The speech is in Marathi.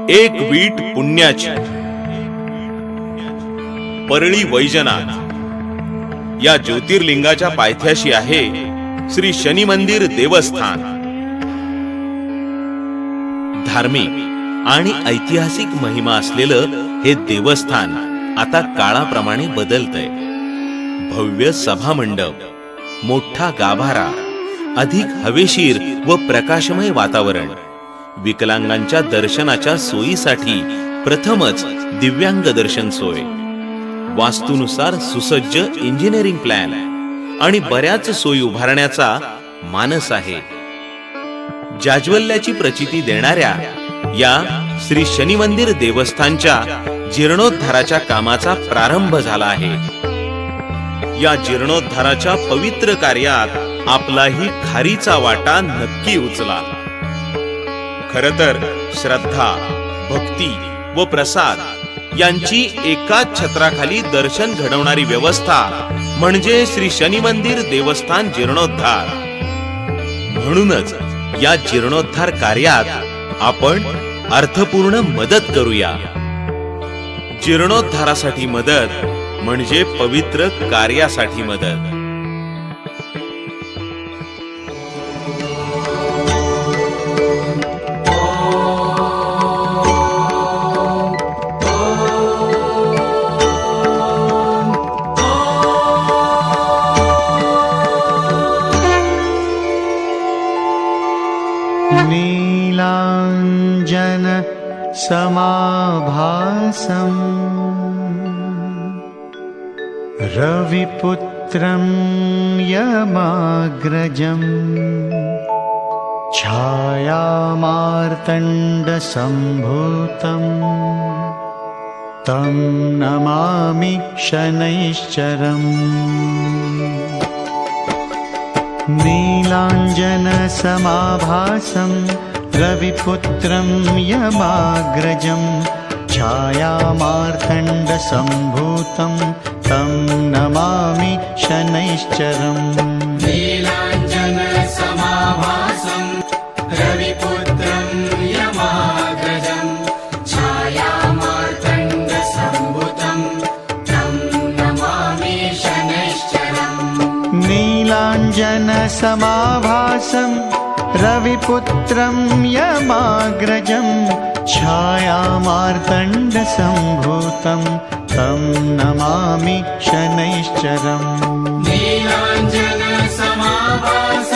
एक वीट पुण्याची परळी वैजनाथ या ज्योतिर्लिंगाच्या पायथ्याशी आहे श्री शनी मंदिर देवस्थान. धार्मिक आणि ऐतिहासिक महिमा असलेलं हे देवस्थान आता काळाप्रमाणे बदलतंय. भव्य सभामंडप, मोठा गाभारा, अधिक हवेशीर व प्रकाशमय वातावरण, विकलांगांच्या दर्शनाच्या सोयीसाठी प्रथमच दिव्यांग दर्शन सोय, वास्तूनुसार सुसज्ज इंजिनिअरिंग प्लॅन आणि बऱ्याच सोयी उभारण्याचा मानस आहे. जाज्वल्याची प्रचिती देणाऱ्या या श्री शनी मंदिर देवस्थानच्या जीर्णोद्धाराच्या कामाचा प्रारंभ झाला आहे. या जीर्णोद्धाराच्या पवित्र कार्यात आपलाही खारीचा वाटा नक्की उचला. खरं तर श्रद्धा, भक्ती व प्रसाद यांची एकाच छत्राखाली दर्शन घडवणारी व्यवस्था म्हणजे श्री शनी मंदिर देवस्थान जीर्णोद्धार. म्हणूनच या जीर्णोद्धार कार्यात आपण अर्थपूर्ण मदत करूया. जीर्णोद्धारासाठी मदत म्हणजे पवित्र कार्यासाठी मदत. नीलाञ्जन समाभासम् रविपुत्रं यमाग्रजम् छायामार्तण्डसम्भूतम् तं नमामि शनैश्चरम्. नीलाञ्जनसमाभासं रविपुत्रं यमाग्रजं छायामार्तण्डसम्भूतं तं नमामि शनैश्चरम्. नीलाञ्जनसमाभासं रविपुत्रं यमाग्रजं छायामार्तण्डसम्भूतं तं नमामि शनैश्चरम्. नीलाञ्जनसमाभासं रविपुत्रं यमाग्रजं छायामार्तण्डसम्भूतं तं नमामि शनैश्चरम्. नीलाञ्जनसमाभासं